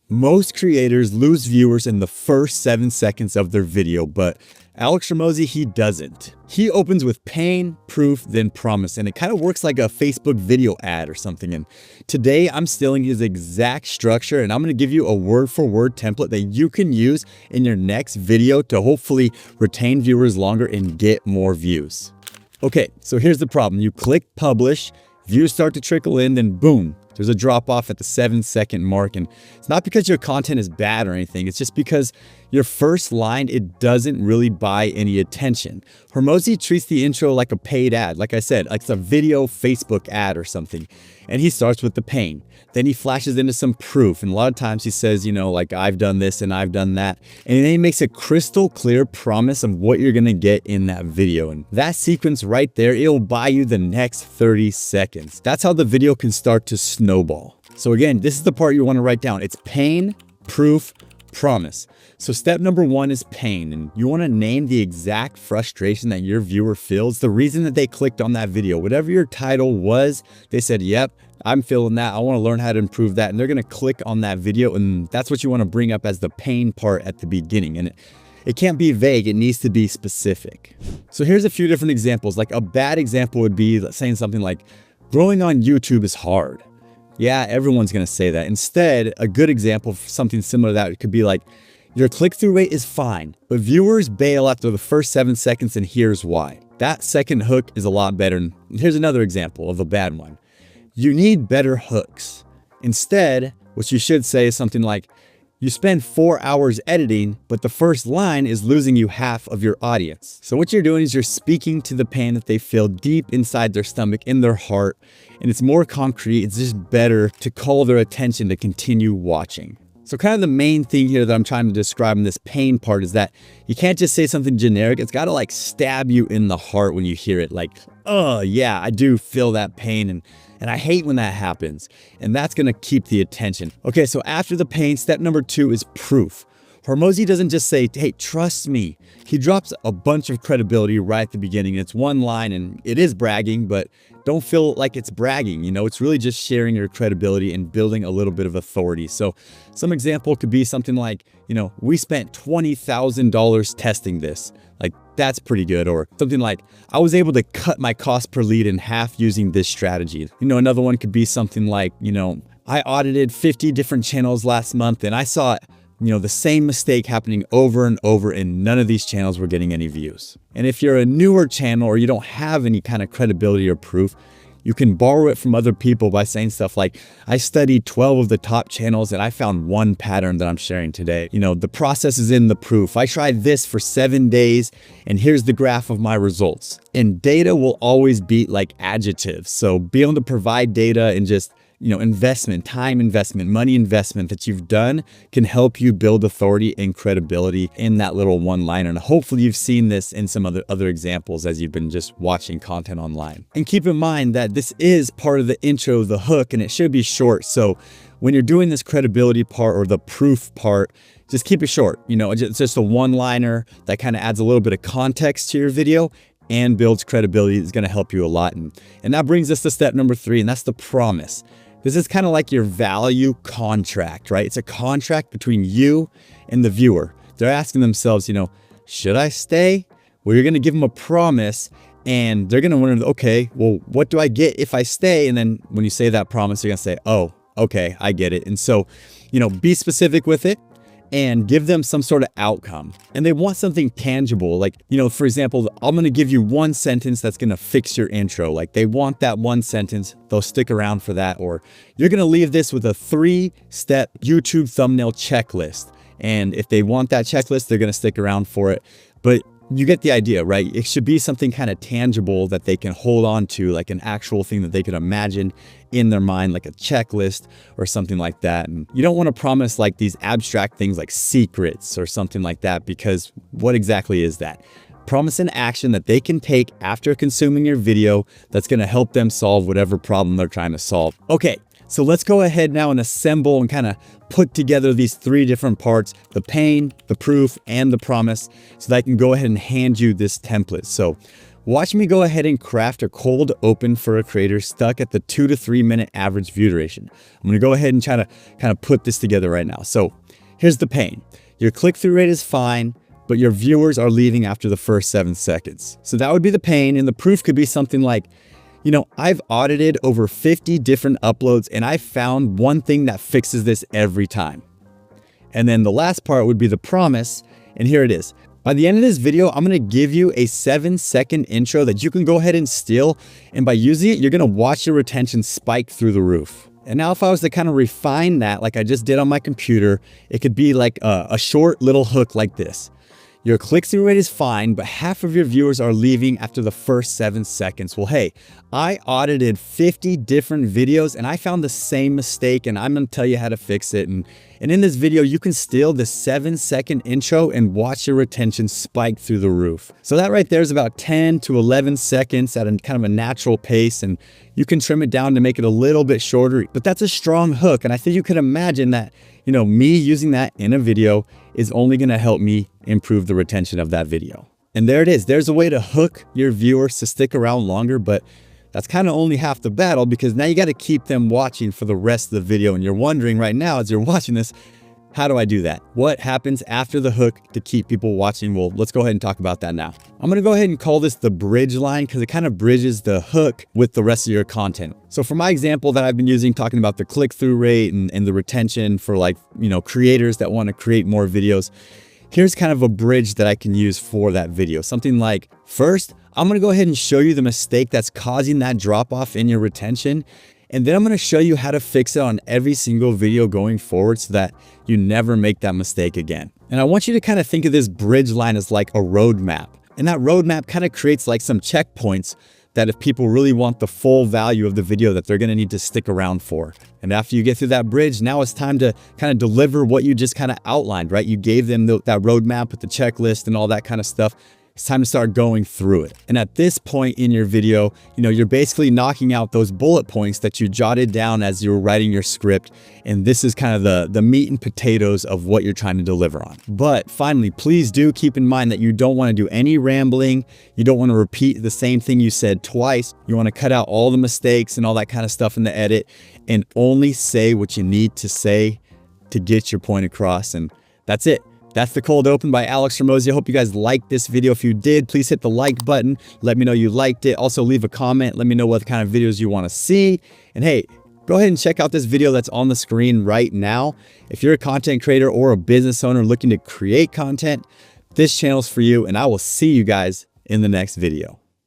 Most creators lose viewers in the first 7 seconds of their video, but Alex Hormozi, he doesn't. He opens with pain, proof, then promise, and it kind of works like a Facebook video ad or something. And today I'm stealing his exact structure, and I'm going to give you a word-for-word template that you can use in your next video to hopefully retain viewers longer and get more views. Okay, so here's the problem. You click publish, views start to trickle in, then boom, there's a drop off at the 7-second mark. And it's not because your content is bad or anything. It's just because your first line, it doesn't really buy any attention. Hormozi treats the intro like a paid ad. Like I said, like it's a video Facebook ad or something. And he starts with the pain. Then he flashes into some proof. And a lot of times he says, you know, like I've done this and I've done that. And then he makes a crystal clear promise of what you're going to get in that video. And that sequence right there, it'll buy you the next 30 seconds. That's how the video can start to snowball. So again, this is the part you want to write down. It's pain, proof, promise. So step number 1 is pain, and you want to name the exact frustration that your viewer feels, the reason that they clicked on that video. Whatever your title was, they said, yep, I'm feeling that. I want to learn how to improve that. And they're going to click on that video, and that's what you want to bring up as the pain part at the beginning. And it can't be vague. It needs to be specific. So here's a few different examples. Like a bad example would be saying something like, growing on YouTube is hard. Yeah, everyone's going to say that. Instead, a good example for something similar to that, it could be like, your click-through rate is fine, but viewers bail after the first 7 seconds, and here's why. That second hook is a lot better. And here's another example of a bad one. You need better hooks. Instead, what you should say is something like, you spend 4 hours editing, but the first line is losing you half of your audience. So what you're doing is you're speaking to the pain that they feel deep inside their stomach, in their heart, and it's more concrete. It's just better to call their attention to continue watching. So kind of the main thing here that I'm trying to describe in this pain part is that you can't just say something generic. It's got to like stab you in the heart when you hear it. Like, oh yeah, I do feel that pain, and I hate when that happens. And that's going to keep the attention. Okay, so after the pain, step number 2 is proof. Hormozi doesn't just say, hey, trust me. He drops a bunch of credibility right at the beginning. It's one line, and it is bragging, but don't feel like it's bragging. You know, it's really just sharing your credibility and building a little bit of authority. So some example could be something like, you know, we spent $20,000 testing this. Like, that's pretty good. Or something like, I was able to cut my cost per lead in half using this strategy. You know, another one could be something like, you know, I audited 50 different channels last month, and I saw, you know, the same mistake happening over and over, and none of these channels were getting any views. And if you're a newer channel or you don't have any kind of credibility or proof, you can borrow it from other people by saying stuff like, I studied 12 of the top channels and I found one pattern that I'm sharing today. You know, the process is in the proof. I tried this for 7 days and here's the graph of my results. And data will always beat like adjectives. So be able to provide data and just, you know, investment, time investment, money investment that you've done can help you build authority and credibility in that little one-liner. And hopefully you've seen this in some other examples as you've been just watching content online. And keep in mind that this is part of the intro, the hook, and it should be short. So when you're doing this credibility part or the proof part, just keep it short. You know, it's just a one-liner that kind of adds a little bit of context to your video and builds credibility. Is going to help you a lot. And that brings us to step number 3, and that's the promise. This is kind of like your value contract, right? It's a contract between you and the viewer. They're asking themselves, you know, should I stay? Well, you're going to give them a promise, and they're going to wonder, okay, well, what do I get if I stay? And then when you say that promise, you're going to say, oh, okay, I get it. And so, you know, be specific with it and give them some sort of outcome. And they want something tangible. Like, you know, for example, I'm going to give you one sentence that's going to fix your intro. Like, they want that one sentence. They'll stick around for that. Or you're going to leave this with a 3-step YouTube thumbnail checklist. And if they want that checklist, they're going to stick around for it. But you get the idea, right? It should be something kind of tangible that they can hold on to, like an actual thing that they can imagine in their mind, like a checklist or something like that. And you don't want to promise like these abstract things like secrets or something like that, because what exactly is that? Promise an action that they can take after consuming your video that's going to help them solve whatever problem they're trying to solve. Okay, so let's go ahead now and assemble and kind of put together these 3 different parts, the pain, the proof, and the promise, so that I can go ahead and hand you this template. So Watch me go ahead and craft a cold open for a creator stuck at the 2 to 3 minute average view duration. I'm gonna go ahead and try to kind of put this together right now. So here's the pain. Your click-through rate is fine, but your viewers are leaving after the first 7 seconds. So that would be the pain, and the proof could be something like, you know, I've audited over 50 different uploads and I found one thing that fixes this every time. And then the last part would be the promise, and here it is. By the end of this video, I'm gonna give you a 7-second intro that you can go ahead and steal, and by using it, you're gonna watch your retention spike through the roof. And now if I was to kind of refine that like I just did on my computer, it could be like a short little hook like this. Your click-through rate is fine, but half of your viewers are leaving after the first 7 seconds. Well, hey, I audited 50 different videos and I found the same mistake, and I'm gonna tell you how to fix it. And in this video, you can steal the 7-second intro and watch your retention spike through the roof. So that right there is about 10 to 11 seconds at a kind of a natural pace, and you can trim it down to make it a little bit shorter, but that's a strong hook. And I think you could imagine that, you know, me using that in a video is only gonna help me improve the retention of that video. And there it is. There's a way to hook your viewers to stick around longer, but that's kind of only half the battle, because now you got to keep them watching for the rest of the video. And you're wondering right now as you're watching this, how do I do that? What happens after the hook to keep people watching? Well, let's go ahead and talk about that now. I'm going to go ahead and call this the bridge line because it kind of bridges the hook with the rest of your content. So for my example that I've been using, talking about the click-through rate and the retention for, like, you know, creators that want to create more videos, here's kind of a bridge that I can use for that video. Something like, first, I'm going to go ahead and show you the mistake that's causing that drop off in your retention. And then I'm going to show you how to fix it on every single video going forward so that you never make that mistake again. And I want you to kind of think of this bridge line as like a roadmap. And that roadmap kind of creates like some checkpoints that if people really want the full value of the video that they're going to need to stick around for. And after you get through that bridge, now it's time to kind of deliver what you just kind of outlined, right? You gave them that roadmap with the checklist and all that kind of stuff. It's time to start going through it. And at this point in your video, you know, you're basically knocking out those bullet points that you jotted down as you were writing your script. And this is kind of the meat and potatoes of what you're trying to deliver on. But finally, please do keep in mind that you don't want to do any rambling. You don't want to repeat the same thing you said twice. You want to cut out all the mistakes and all that kind of stuff in the edit and only say what you need to say to get your point across. And that's it. That's the cold open by Alex Hormozi. I hope you guys liked this video. If you did, please hit the like button. Let me know you liked it. Also leave a comment. Let me know what kind of videos you want to see. And hey, go ahead and check out this video that's on the screen right now. If you're a content creator or a business owner looking to create content, this channel's for you, and I will see you guys in the next video.